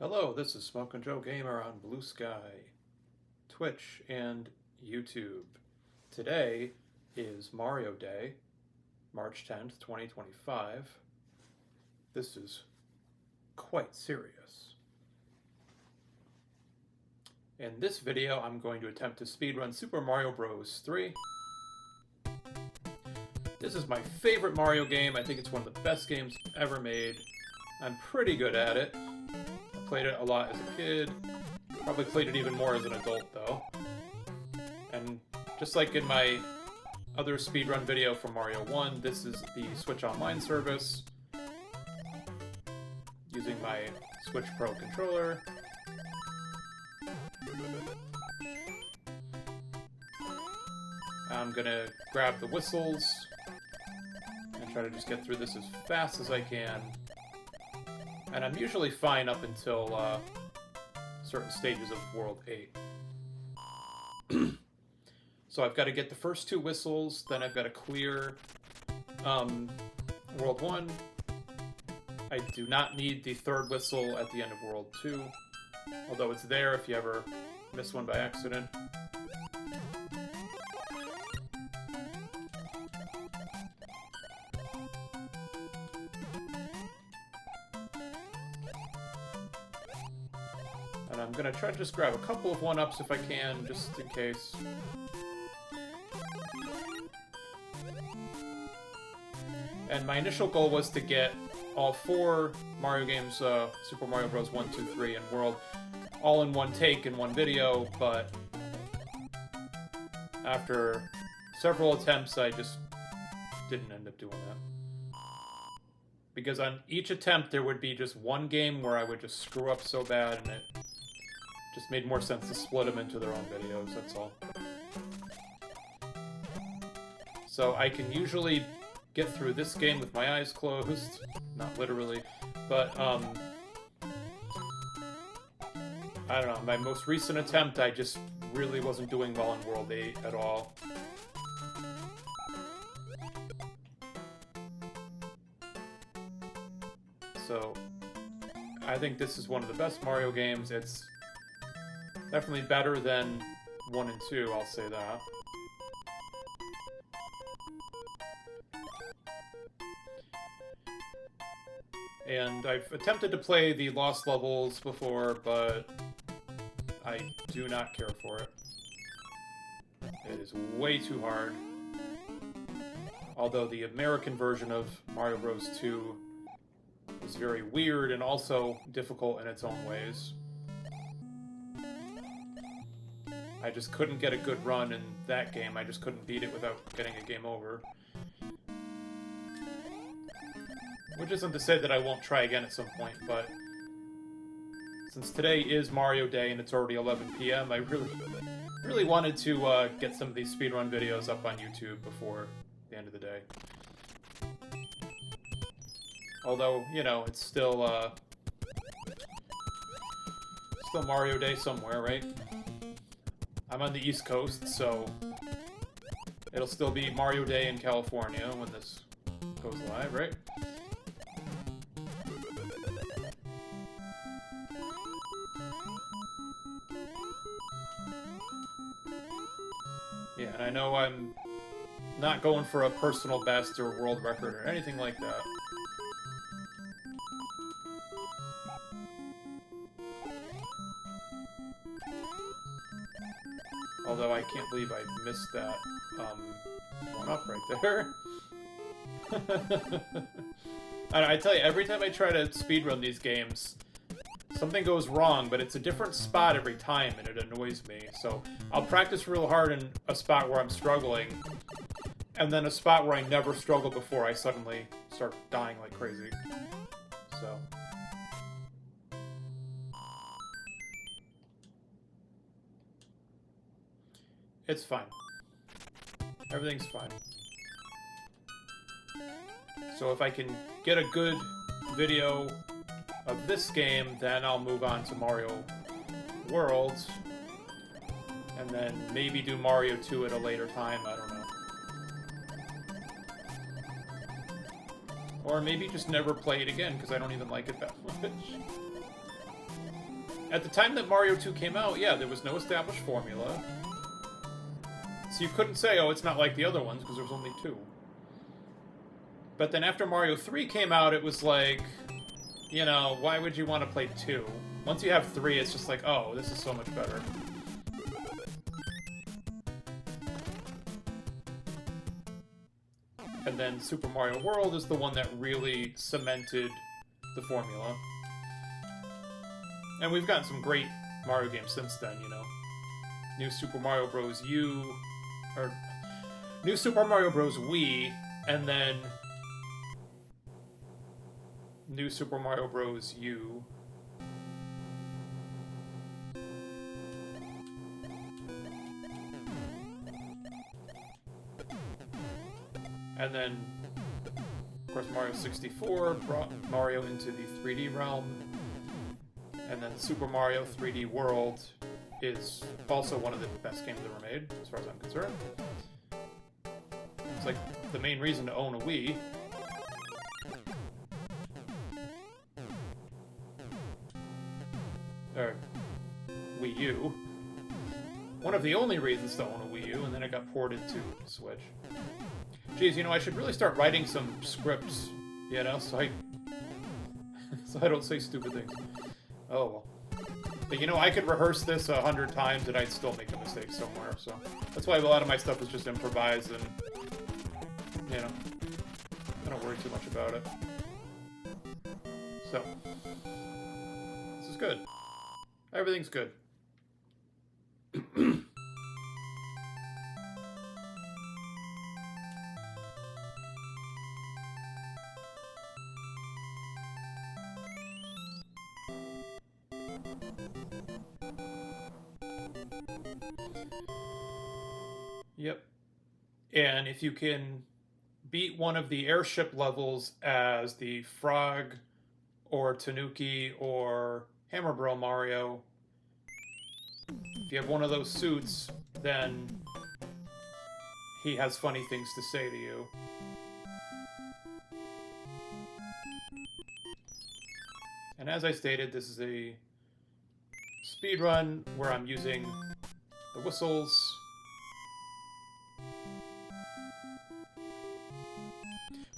Hello, this is Smokin' Joe Gamer on Blue Sky, Twitch, and YouTube. Today is Mario Day, March 10th, 2025. This is quite serious. In this video, I'm going to attempt to speedrun Super Mario Bros. 3. This is my favorite Mario game. I think it's one of the best games ever made. I'm pretty good at it. Played it a lot as a kid, probably played it even more as an adult though. And just like in my other speedrun video for Mario 1, this is the Switch Online service, using my Switch Pro controller. I'm gonna grab the whistles and try to just get through this as fast as I can. And I'm usually fine up until certain stages of World 8. So I've got to get the first two whistles, then I've got to clear World 1. I do not need the third whistle at the end of World 2, although it's there if you ever miss one by accident. And I'm gonna try to just grab a couple of 1-ups if I can, just in case. And my initial goal was to get all 4 Mario games, Super Mario Bros. 1, 2, 3, and World, all in one take in one video, but after several attempts, I just didn't end up doing that. Because on each attempt, there would be just one game where I would just screw up so bad, and it just made more sense to split them into their own videos, that's all. So I can usually get through this game with my eyes closed, not literally, but I don't know, my most recent attempt I just really wasn't doing well in World 8 at all. So I think this is one of the best Mario games. It's definitely better than 1 and 2, I'll say that. And I've attempted to play the Lost levels before, but I do not care for it. It is way too hard. Although the American version of Mario Bros. 2 is very weird and also difficult in its own ways. I just couldn't get a good run in that game. I just couldn't beat it without getting a game over. Which isn't to say that I won't try again at some point, but since today is Mario Day and it's already 11 p.m., I really wanted to get some of these speedrun videos up on YouTube before the end of the day. Although, you know, it's still Mario Day somewhere, right? I'm on the East Coast, so it'll still be Mario Day in California when this goes live, right? Yeah, and I know I'm not going for a personal best or world record or anything like that. Although I can't believe I missed that 1-up right there. I tell you, every time I try to speedrun these games, something goes wrong, but it's a different spot every time, and it annoys me. So I'll practice real hard in a spot where I'm struggling, and then a spot where I never struggled before, I suddenly start dying like crazy. So it's fine. Everything's fine. So if I can get a good video of this game, then I'll move on to Mario World, and then maybe do Mario 2 at a later time, I don't know. Or maybe just never play it again, because I don't even like it that much. At the time that Mario 2 came out, yeah, there was no established formula. So you couldn't say, oh, it's not like the other ones, because there was only 2. But then after Mario 3 came out, it was like, you know, why would you want to play 2? Once you have 3, it's just like, oh, this is so much better. And then Super Mario World is the one that really cemented the formula. And we've gotten some great Mario games since then, you know. New Super Mario Bros. U, or New Super Mario Bros. Wii, and then New Super Mario Bros. U. And then, of course, Mario 64 brought Mario into the 3D realm. And then Super Mario 3D World is also one of the best games ever made, as far as I'm concerned. It's like the main reason to own a Wii. Or Wii U. One of the only reasons to own a Wii U, and then it got ported to Switch. Geez, you know, I should really start writing some scripts, you know, so I don't say stupid things. Oh, well. But, you know, I could rehearse this 100 times and I'd still make a mistake somewhere, so... That's why a lot of my stuff is just improvised and, you know, I don't worry too much about it. So. This is good. Everything's good. Yep. And if you can beat one of the airship levels as the Frog or Tanuki or Hammer Bro Mario, if you have one of those suits, then he has funny things to say to you. And as I stated, this is a speedrun where I'm using the whistles.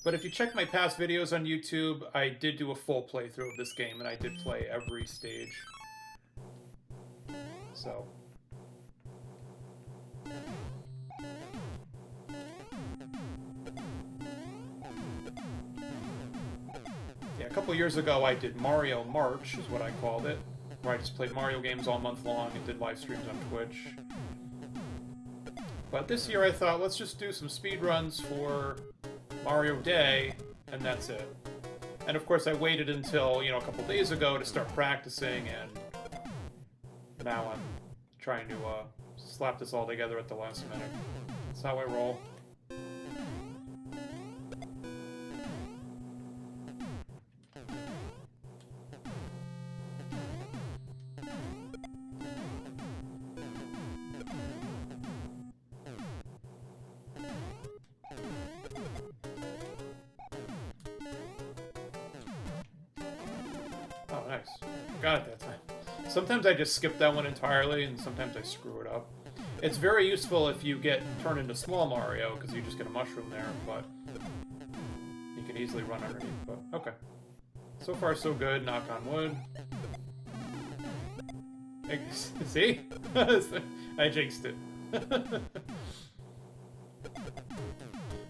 But if you check my past videos on YouTube, I did do a full playthrough of this game, and I did play every stage. So. Yeah, a couple years ago I did Mario March, is what I called it, where I just played Mario games all month long and did live streams on Twitch. But this year I thought, let's just do some speedruns for Mario Day, and that's it. And of course I waited until, you know, a couple days ago to start practicing, and now I'm trying to slap this all together at the last minute. That's how I roll. Oh, nice. Got it that time. Sometimes I just skip that one entirely, and sometimes I screw it up. It's very useful if you get turned into Small Mario, because you just get a mushroom there, but you can easily run underneath, but okay. So far, so good, knock on wood. See? I jinxed it.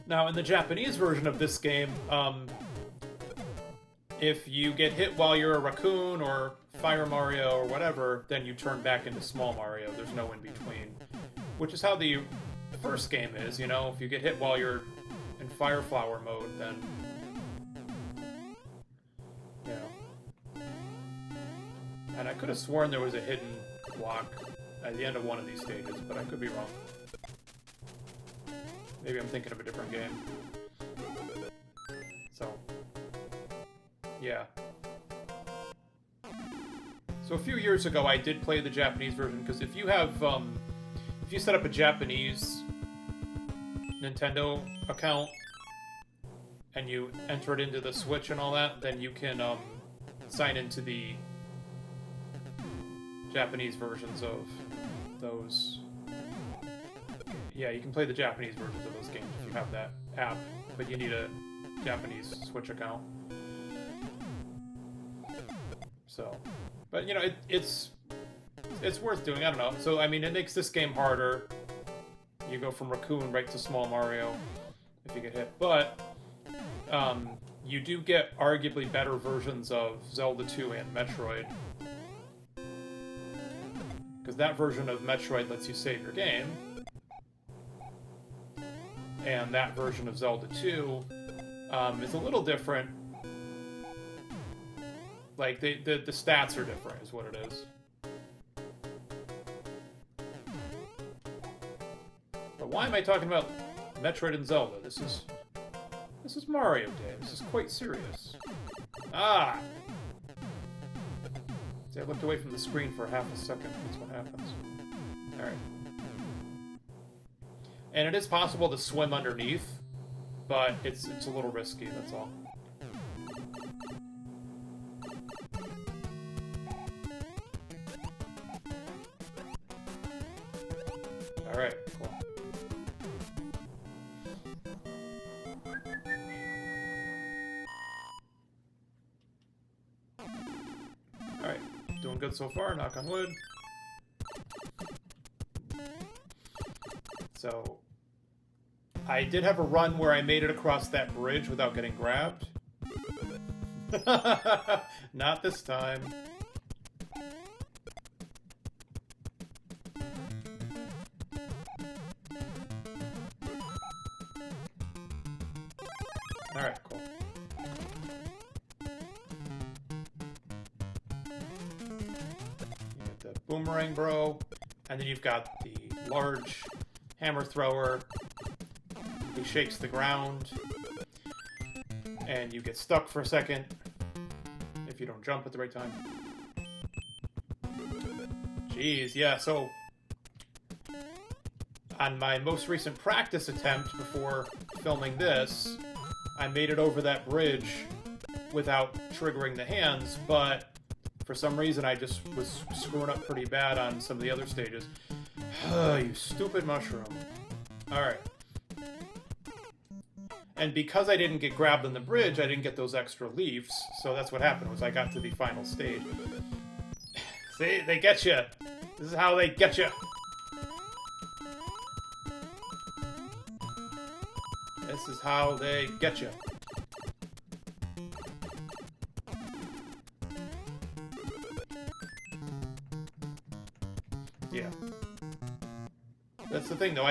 Now, in the Japanese version of this game, if you get hit while you're a raccoon or Fire Mario or whatever, then you turn back into Small Mario. There's no in-between. Which is how the first game is, you know? If you get hit while you're in Fire Flower mode, then... You know. And I could have sworn there was a hidden block at the end of one of these stages, but I could be wrong. Maybe I'm thinking of a different game. So... Yeah. So a few years ago, I did play the Japanese version, because if you have, if you set up a Japanese Nintendo account, and you enter it into the Switch and all that, then you can, sign into the Japanese versions of those. Yeah, you can play the Japanese versions of those games if you have that app, but you need a Japanese Switch account. So, but you know, it's worth doing. I don't know. So I mean, it makes this game harder. You go from Raccoon right to Small Mario if you get hit, but you do get arguably better versions of Zelda 2 and Metroid. Because that version of Metroid lets you save your game. And that version of Zelda 2 is a little different. Like, the stats are different, is what it is. But why am I talking about Metroid and Zelda? This is Mario Day. This is quite serious. Ah! See, I looked away from the screen for half a second. That's what happens. Alright. And it is possible to swim underneath, but it's a little risky, that's all. Alright, cool. Alright, doing good so far, knock on wood. So, I did have a run where I made it across that bridge without getting grabbed. Not this time. Alright, cool. You get the boomerang bro, and then you've got the large hammer thrower. He shakes the ground, and you get stuck for a second if you don't jump at the right time. Jeez, yeah, so on my most recent practice attempt before filming this, I made it over that bridge without triggering the hands, but for some reason I just was screwing up pretty bad on some of the other stages. You stupid mushroom. Alright. And because I didn't get grabbed on the bridge, I didn't get those extra leaves, so that's what happened, was I got to the final stage. See? They get you. This is how they get you. This is how they get you. Yeah. That's the thing, though.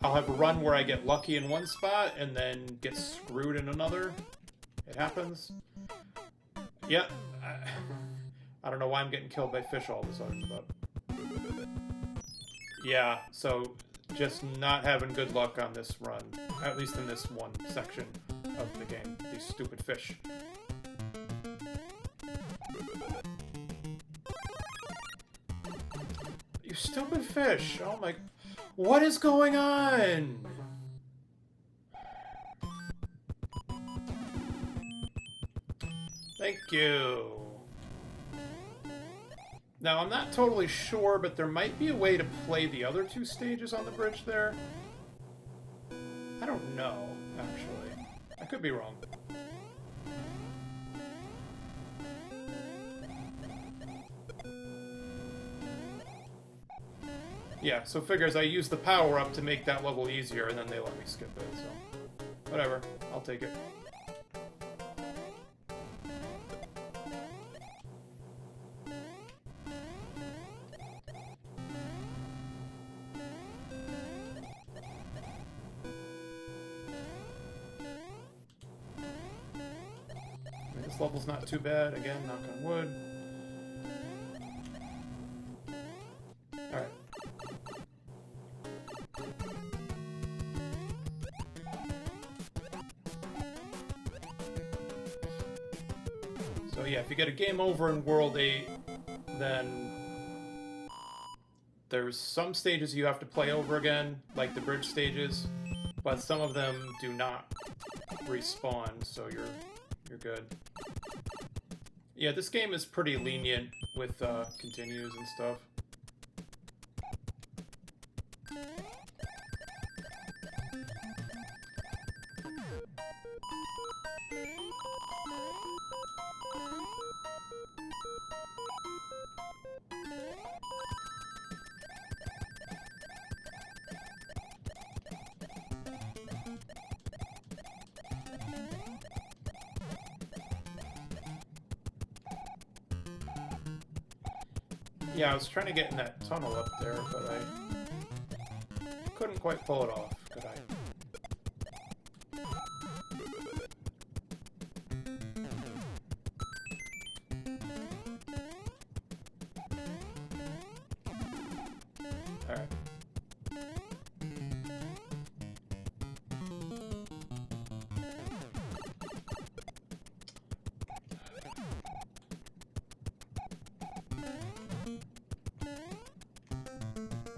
I'll have a run where I get lucky in one spot and then get screwed in another. It happens. Yeah. I don't know why I'm getting killed by fish all of a sudden, but... Yeah, so just not having good luck on this run. At least in this one section of the game. These stupid fish. You stupid fish! Oh my... What is going on? Thank you. Now, I'm not totally sure, but there might be a way to play the other two stages on the bridge there. I don't know, actually. I could be wrong. Yeah, so figures I used the power-up to make that level easier, and then they let me skip it, so... Whatever, I'll take it. This level's not too bad, again, knock on wood. Alright. So yeah, if you get a game over in World 8, then there's some stages you have to play over again, like the bridge stages, but some of them do not respawn, so you're good. Yeah, this game is pretty lenient with continues and stuff. Yeah, I was trying to get in that tunnel up there, but I couldn't quite pull it off, could I? Alright.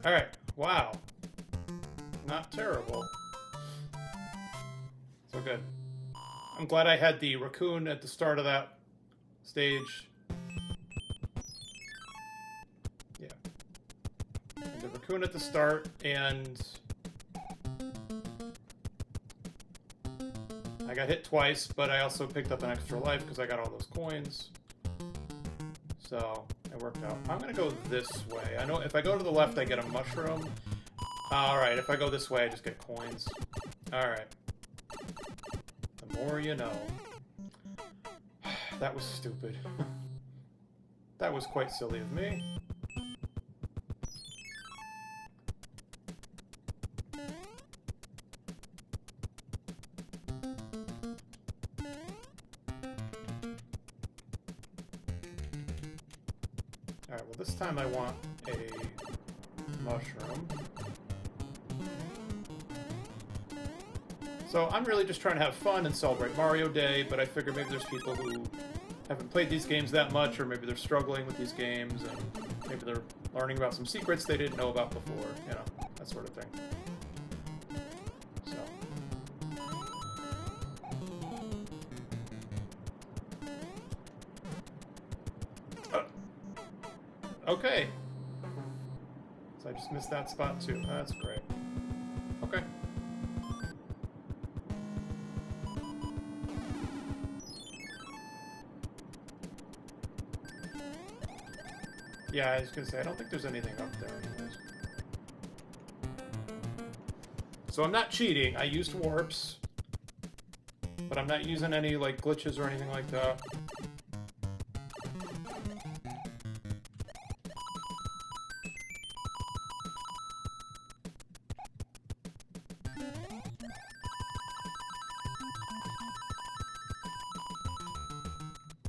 Alright, wow. Not terrible. So good. I'm glad I had the raccoon at the start of that stage. Yeah. The raccoon at the start, and I got hit twice, but I also picked up an extra life because I got all those coins. So it worked out. I'm gonna go this way. I know if I go to the left, I get a mushroom. Alright, if I go this way, I just get coins. Alright. The more you know. That was stupid. That was quite silly of me. Alright, well this time I want a mushroom. So I'm really just trying to have fun and celebrate Mario Day, but I figure maybe there's people who haven't played these games that much, or maybe they're struggling with these games, and maybe they're learning about some secrets they didn't know about before, you know, that sort of thing. So. Okay. So I just missed that spot too. That's great. Okay. Yeah, I was gonna say, I don't think there's anything up there anyways. So I'm not cheating. I used warps. But I'm not using any, like, glitches or anything like that.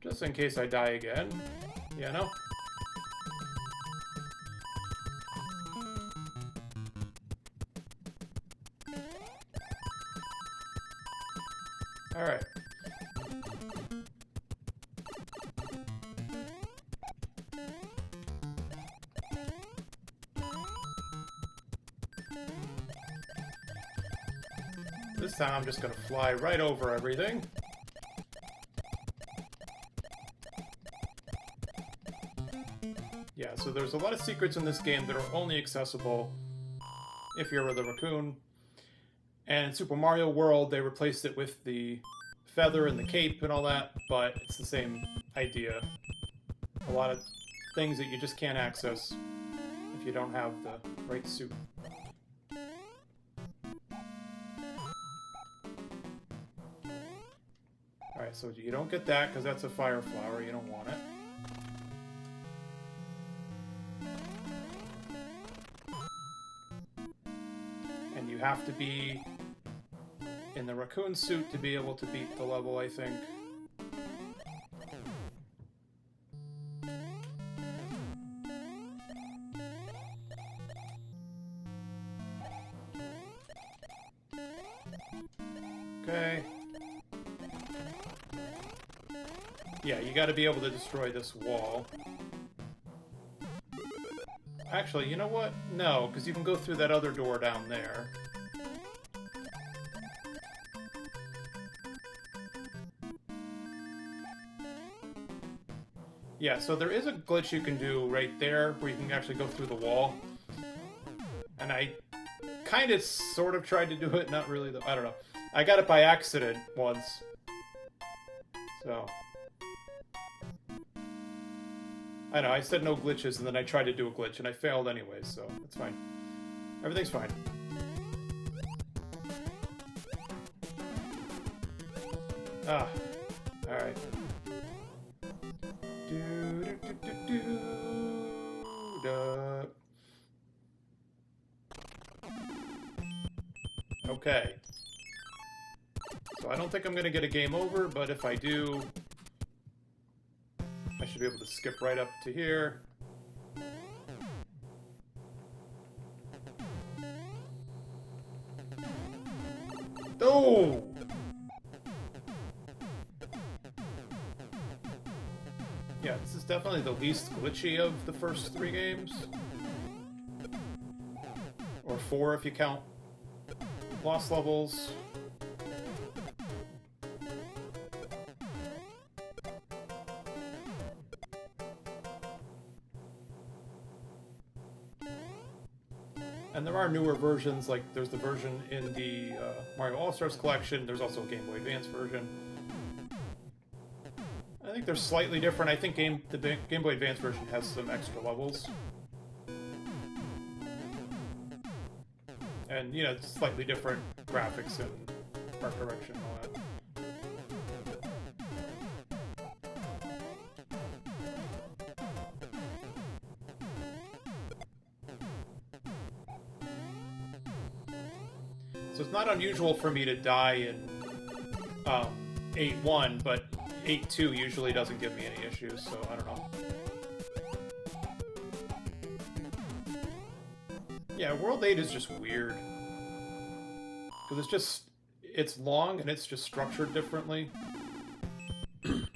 Just in case I die again, you know? Alright. This time I'm just gonna fly right over everything. Yeah, so there's a lot of secrets in this game that are only accessible if you're with a raccoon. And in Super Mario World, they replaced it with the feather and the cape and all that, but it's the same idea. A lot of things that you just can't access if you don't have the right suit. Alright, so you don't get that because that's a fire flower. You don't want it. And you have to be in the raccoon suit to be able to beat the level, I think. Okay. Yeah, you gotta be able to destroy this wall. Actually, you know what? No, because you can go through that other door down there. Yeah, so there is a glitch you can do right there where you can actually go through the wall. And I kind of sort of tried to do it, not really though. I don't know. I got it by accident once. So I know, I said no glitches and then I tried to do a glitch and I failed anyways, so it's fine. Everything's fine. Ah, alright. Okay. So I don't think I'm gonna get a game over, but if I do, I should be able to skip right up to here. Oh! Yeah, this is definitely the least glitchy of the first 3 games. Or 4 if you count lost levels. And there are newer versions, like there's the version in the Mario All-Stars collection, there's also a Game Boy Advance version. I think they're slightly different. I think the Game Boy Advance version has some extra levels. And, you know, slightly different graphics and art direction and all that. So it's not unusual for me to die in 8-1, but 8-2 usually doesn't give me any issues, so I don't know. Yeah, World 8 is just weird. Because it's long and it's just structured differently. And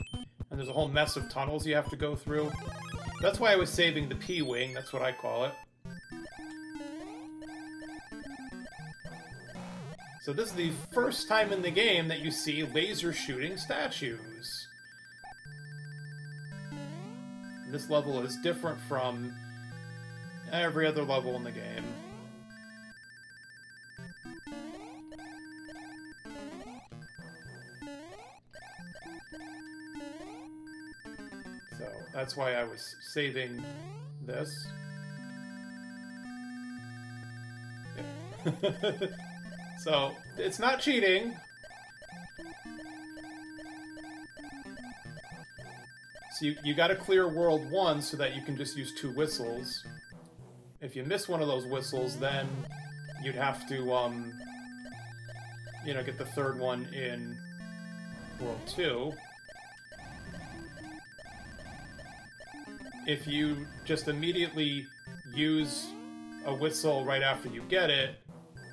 there's a whole mess of tunnels you have to go through. That's why I was saving the P-Wing, that's what I call it. So this is the first time in the game that you see laser shooting statues. This level is different from every other level in the game. So that's why I was saving this. Yeah. So it's not cheating. So you gotta clear World 1 so that you can just use 2 whistles. If you miss one of those whistles, then you'd have to, you know, get the 3rd one in World 2. If you just immediately use a whistle right after you get it,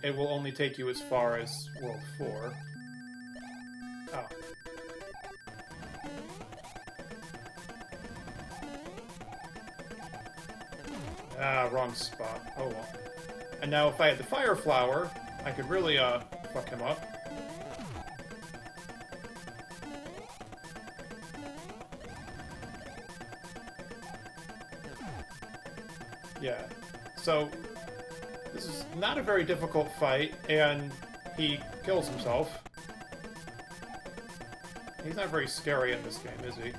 it will only take you as far as World 4. Oh. Ah, wrong spot. Oh well. And now if I had the Fire Flower, I could really, fuck him up. Yeah. So, this is not a very difficult fight, and he kills himself. He's not very scary in this game, is he?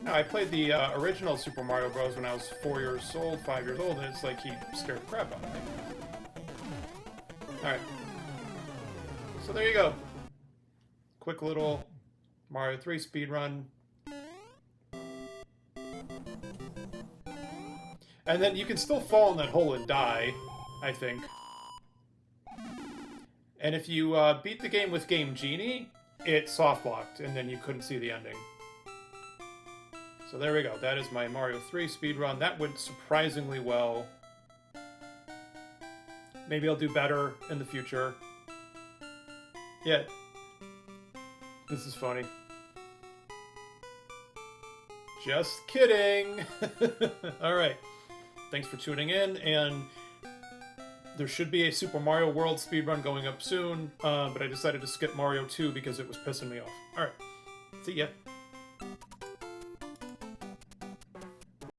No, I played the original Super Mario Bros. When I was 4 years old, 5 years old, and it's like he scared the crap out of me. Alright. So there you go. Quick little Mario 3 speedrun. And then you can still fall in that hole and die, I think. And if you beat the game with Game Genie, it soft-locked, and then you couldn't see the ending. So there we go. That is my Mario 3 speedrun. That went surprisingly well. Maybe I'll do better in the future. Yeah. This is funny. Just kidding! Alright. Thanks for tuning in, and there should be a Super Mario World speedrun going up soon, but I decided to skip Mario 2 because it was pissing me off. Alright. See ya.